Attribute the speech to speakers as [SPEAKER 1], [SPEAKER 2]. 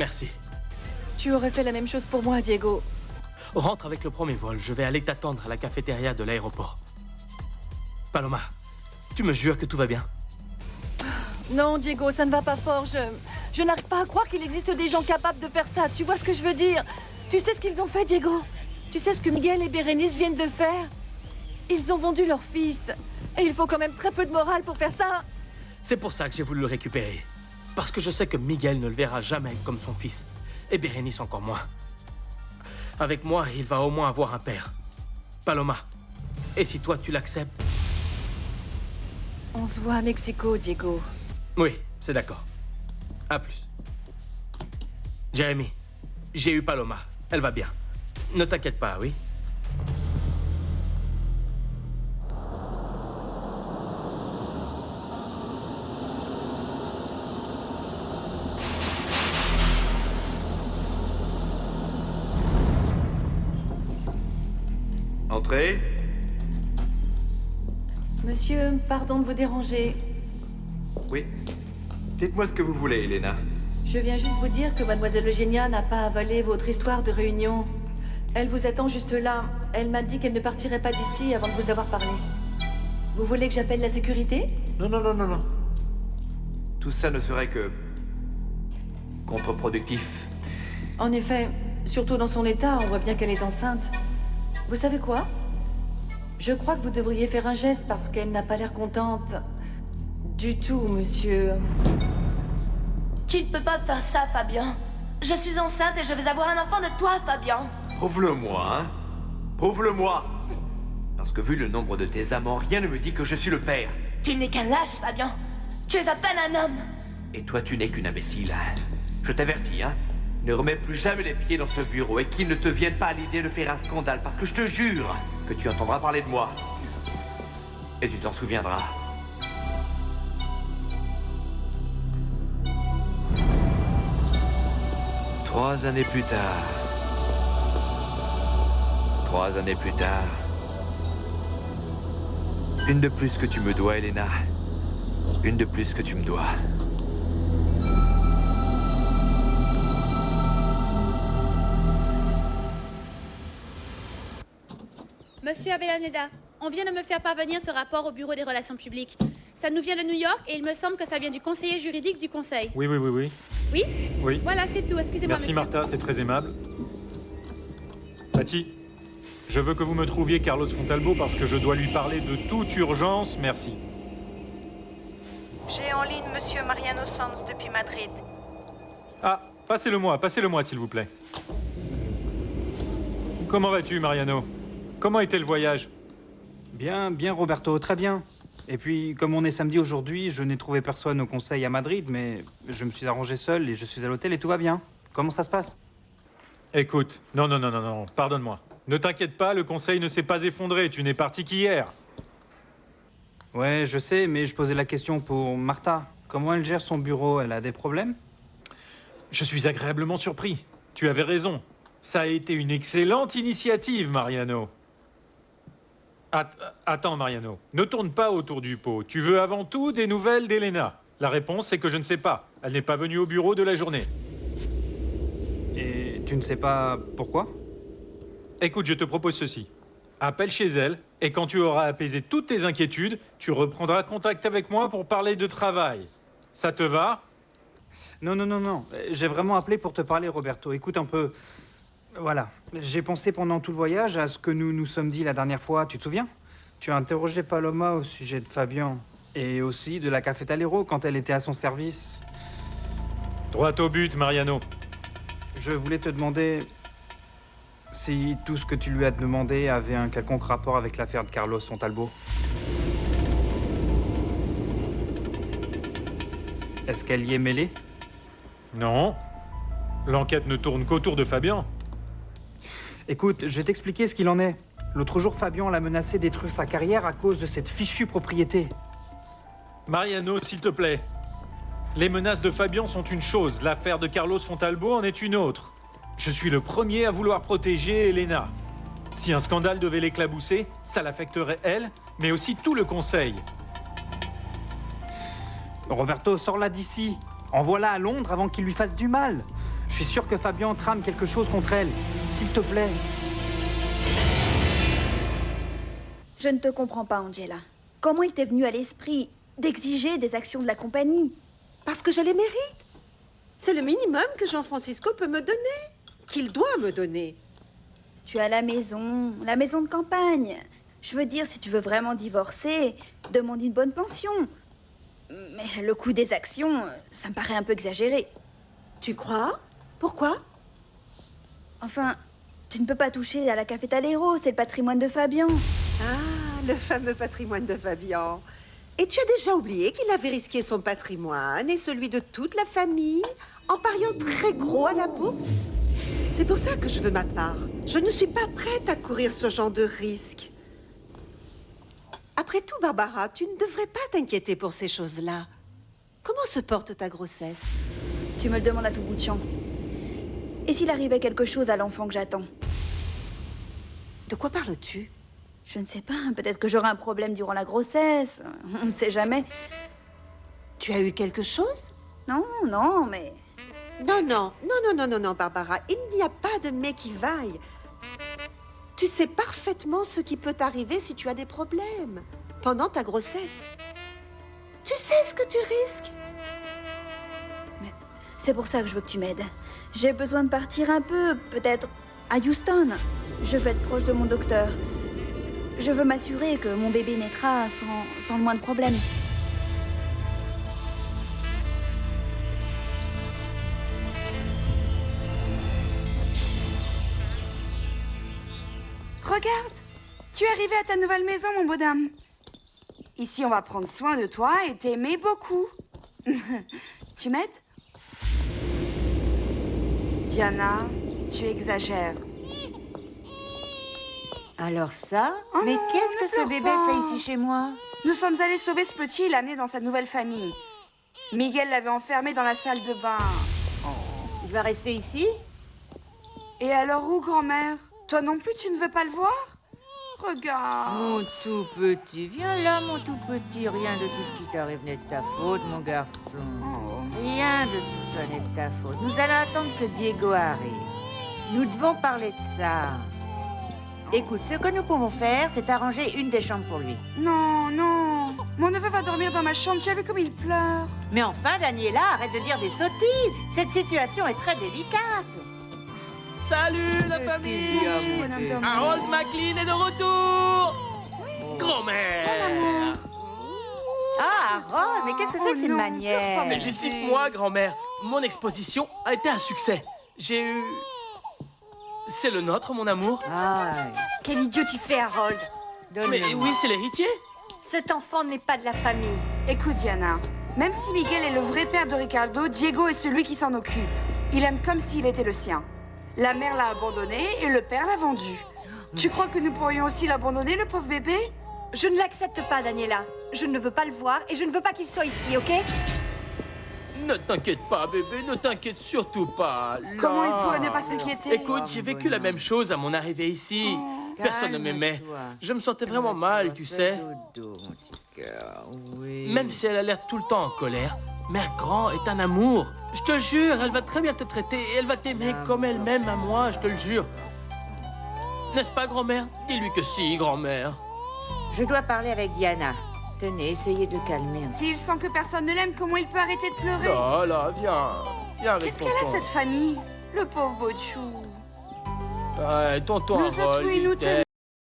[SPEAKER 1] Merci.
[SPEAKER 2] Tu aurais fait la même chose pour moi, Diego.
[SPEAKER 1] Rentre avec le premier vol. Je vais aller t'attendre à la cafétéria de l'aéroport. Paloma, tu me jures que tout va bien?
[SPEAKER 2] Non, Diego, ça ne va pas fort. Je n'arrive pas à croire qu'il existe des gens capables de faire ça. Tu vois ce que je veux dire? Tu sais ce qu'ils ont fait, Diego? Tu sais ce que Miguel et Bérénice viennent de faire? Ils ont vendu leur fils. Et il faut quand même très peu de morale pour faire ça.
[SPEAKER 1] C'est pour ça que j'ai voulu le récupérer. Parce que je sais que Miguel ne le verra jamais comme son fils. Et Bérénice encore moins. Avec moi, il va au moins avoir un père. Paloma. Et si toi, tu l'acceptes?
[SPEAKER 2] On se voit à Mexico, Diego.
[SPEAKER 1] Oui, c'est d'accord. À plus. Jeremy, j'ai eu Paloma. Elle va bien. Ne t'inquiète pas, oui?
[SPEAKER 3] Entrez.
[SPEAKER 2] Monsieur, pardon de vous déranger.
[SPEAKER 3] Oui. Dites-moi ce que vous voulez, Elena.
[SPEAKER 2] Je viens juste vous dire que Mademoiselle Eugénia n'a pas avalé votre histoire de réunion. Elle vous attend juste là. Elle m'a dit qu'elle ne partirait pas d'ici avant de vous avoir parlé. Vous voulez que j'appelle la sécurité?
[SPEAKER 3] Non, non, non, non, non. Tout ça ne serait que... contre-productif.
[SPEAKER 2] En effet, surtout dans son état, on voit bien qu'elle est enceinte. Vous savez quoi? Je crois que vous devriez faire un geste parce qu'elle n'a pas l'air contente. Du tout, monsieur.
[SPEAKER 4] Tu ne peux pas me faire ça, Fabien. Je suis enceinte et je veux avoir un enfant de toi, Fabien.
[SPEAKER 3] Prouve-le-moi, hein. Prouve-le-moi. Parce que vu le nombre de tes amants, rien ne me dit que je suis le père.
[SPEAKER 4] Tu n'es qu'un lâche, Fabien. Tu es à peine un homme.
[SPEAKER 3] Et toi, tu n'es qu'une imbécile. Je t'avertis, hein. Ne remets plus jamais les pieds dans ce bureau et qu'il ne te vienne pas à l'idée de faire un scandale, parce que je te jure que tu entendras parler de moi. Et tu t'en souviendras. Trois années plus tard. 3 années plus tard. Une de plus que tu me dois, Elena. Une de plus que tu me dois.
[SPEAKER 5] Monsieur Avellaneda, on vient de me faire parvenir ce rapport au Bureau des Relations Publiques. Ça nous vient de New York et il me semble que ça vient du conseiller juridique du Conseil.
[SPEAKER 6] Oui.
[SPEAKER 5] Oui?
[SPEAKER 6] Oui.
[SPEAKER 5] Voilà, c'est tout. Excusez-moi,
[SPEAKER 6] Merci
[SPEAKER 5] monsieur.
[SPEAKER 6] Martha, c'est très aimable. Patty, je veux que vous me trouviez Carlos Fontalbo parce que je dois lui parler de toute urgence, merci.
[SPEAKER 7] J'ai en ligne Monsieur Mariano Sanz depuis Madrid.
[SPEAKER 6] Ah, passez-le-moi s'il vous plaît. Comment vas-tu, Mariano? Comment était le voyage?
[SPEAKER 8] Bien, bien Roberto, très bien. Et puis, comme on est samedi aujourd'hui, je n'ai trouvé personne au conseil à Madrid, mais je me suis arrangé seul et je suis à l'hôtel et tout va bien. Comment ça se passe?
[SPEAKER 6] Écoute, non, pardonne-moi. Ne t'inquiète pas, le conseil ne s'est pas effondré, tu n'es parti qu'hier.
[SPEAKER 8] Ouais, je sais, mais je posais la question pour Martha. Comment elle gère son bureau? Elle a des problèmes?
[SPEAKER 6] Je suis agréablement surpris. Tu avais raison. Ça a été une excellente initiative, Mariano. Attends, Mariano. Ne tourne pas autour du pot. Tu veux avant tout des nouvelles d'Elena. La réponse, c'est que je ne sais pas. Elle n'est pas venue au bureau de la journée.
[SPEAKER 8] Et tu ne sais pas pourquoi?
[SPEAKER 6] Écoute, je te propose ceci. Appelle chez elle, et quand tu auras apaisé toutes tes inquiétudes, tu reprendras contact avec moi pour parler de travail. Ça te va?
[SPEAKER 8] Non. J'ai vraiment appelé pour te parler, Roberto. Écoute un peu. Voilà. J'ai pensé pendant tout le voyage à ce que nous nous sommes dit la dernière fois. Tu te souviens? Tu as interrogé Paloma au sujet de Fabien. Et aussi de la Cafetalero quand elle était à son service.
[SPEAKER 6] Droit au but, Mariano.
[SPEAKER 8] Je voulais te demander si tout ce que tu lui as demandé avait un quelconque rapport avec l'affaire de Carlos Fontalbo. Est-ce qu'elle y est mêlée?
[SPEAKER 6] Non. L'enquête ne tourne qu'autour de Fabien.
[SPEAKER 8] Écoute, je vais t'expliquer ce qu'il en est. L'autre jour, Fabien l'a menacé de détruire sa carrière à cause de cette fichue propriété.
[SPEAKER 6] Mariano, s'il te plaît. Les menaces de Fabien sont une chose, l'affaire de Carlos Fontalbo en est une autre. Je suis le premier à vouloir protéger Elena. Si un scandale devait l'éclabousser, ça l'affecterait elle, mais aussi tout le conseil.
[SPEAKER 8] Roberto, sors-la d'ici. Envoie-la à Londres avant qu'il lui fasse du mal. Je suis sûr que Fabian trame quelque chose contre elle. S'il te plaît.
[SPEAKER 9] Je ne te comprends pas, Angela. Comment il t'est venu à l'esprit d'exiger des actions de la compagnie?
[SPEAKER 10] Parce que je les mérite. C'est le minimum que Jean-Francisco peut me donner, qu'il doit me donner.
[SPEAKER 9] Tu as la maison de campagne. Je veux dire, si tu veux vraiment divorcer, demande une bonne pension. Mais le coût des actions, ça me paraît un peu exagéré.
[SPEAKER 10] Tu crois? Pourquoi?
[SPEAKER 9] Enfin, tu ne peux pas toucher à la Cafetalero, c'est le patrimoine de Fabian.
[SPEAKER 10] Ah, le fameux patrimoine de Fabian. Et tu as déjà oublié qu'il avait risqué son patrimoine et celui de toute la famille en pariant très gros à la bourse? C'est pour ça que je veux ma part. Je ne suis pas prête à courir ce genre de risque. Après tout, Barbara, tu ne devrais pas t'inquiéter pour ces choses-là. Comment se porte ta grossesse?
[SPEAKER 9] Tu me le demandes à tout bout de champ. Et s'il arrivait quelque chose à l'enfant que j'attends?
[SPEAKER 10] De quoi parles-tu?
[SPEAKER 9] Je ne sais pas, peut-être que j'aurai un problème durant la grossesse. On ne sait jamais.
[SPEAKER 10] Tu as eu quelque chose?
[SPEAKER 9] Non, mais...
[SPEAKER 10] Non, Barbara. Il n'y a pas de mais qui vaille. Tu sais parfaitement ce qui peut t'arriver si tu as des problèmes pendant ta grossesse. Tu sais ce que tu risques.
[SPEAKER 9] Mais c'est pour ça que je veux que tu m'aides. J'ai besoin de partir un peu, peut-être à Houston. Je veux être proche de mon docteur. Je veux m'assurer que mon bébé naîtra sans le moindre problème.
[SPEAKER 11] Regarde, tu es arrivé à ta nouvelle maison, mon bonhomme. Ici, on va prendre soin de toi et t'aimer beaucoup. Tu m'aides? Diana, tu exagères.
[SPEAKER 12] Alors ça?
[SPEAKER 11] Oh
[SPEAKER 12] mais
[SPEAKER 11] non,
[SPEAKER 12] qu'est-ce que
[SPEAKER 11] ne
[SPEAKER 12] ce bébé
[SPEAKER 11] pleure pas.
[SPEAKER 12] fait ici chez moi?
[SPEAKER 11] Nous sommes allés sauver ce petit et l'amener dans sa nouvelle famille. Miguel l'avait enfermé dans la salle de bain.
[SPEAKER 12] Il va rester ici?
[SPEAKER 11] Et alors où, grand-mère? Toi non plus, tu ne veux pas le voir? Regarde.
[SPEAKER 12] Mon tout petit, viens là, mon tout petit. Rien de tout ce qui t'arrive n'est de ta faute, mon garçon. Rien de tout ça n'est de ta faute. Nous allons attendre que Diego arrive. Nous devons parler de ça. Écoute, ce que nous pouvons faire, c'est arranger une des chambres pour lui.
[SPEAKER 11] Non, non. Mon neveu va dormir dans ma chambre. Tu as vu comme il pleure?
[SPEAKER 12] Mais enfin, Daniela, arrête de dire des sottises. Cette situation est très délicate.
[SPEAKER 1] Salut la famille! Harold McLean est de retour! Grand-mère!
[SPEAKER 12] Ah, Harold, mais qu'est-ce que c'est que ces manières?
[SPEAKER 1] Félicite-moi, grand-mère. Mon exposition a été un succès. J'ai eu... C'est le nôtre, mon amour.
[SPEAKER 2] Quel idiot tu fais, Harold?
[SPEAKER 1] Mais oui, c'est l'héritier.
[SPEAKER 2] Cet enfant n'est pas de la famille.
[SPEAKER 11] Écoute, Diana, même si Miguel est le vrai père de Ricardo, Diego est celui qui s'en occupe. Il aime comme s'il était le sien. La mère l'a abandonné et le père l'a vendu. Tu crois que nous pourrions aussi l'abandonner, le pauvre bébé?
[SPEAKER 2] Je ne l'accepte pas, Daniela. Je ne veux pas le voir et je ne veux pas qu'il soit ici, ok?
[SPEAKER 1] Ne t'inquiète pas, bébé, ne t'inquiète surtout pas.
[SPEAKER 11] Comment il pourrait ne pas s'inquiéter?
[SPEAKER 1] Écoute, j'ai vécu la même chose à mon arrivée ici. Personne ne m'aimait. Je me sentais vraiment mal, tu sais. Même si elle a l'air tout le temps en colère, Mère Grand est un amour. Je te jure, elle va très bien te traiter et elle va t'aimer comme elle m'aime à moi, je te le jure. N'est-ce pas, grand-mère? Dis-lui que si, grand-mère.
[SPEAKER 12] Je dois parler avec Diana. Tenez, essayez de calmer.
[SPEAKER 11] S'il sent que personne ne l'aime, comment il peut arrêter de pleurer?
[SPEAKER 1] Là, viens. Viens avec
[SPEAKER 11] Qu'est-ce qu'elle a, cette famille? Le pauvre Bochou.
[SPEAKER 1] Tonton
[SPEAKER 11] Nous autres,
[SPEAKER 1] Harold,
[SPEAKER 11] oui, nous
[SPEAKER 1] il t'aime.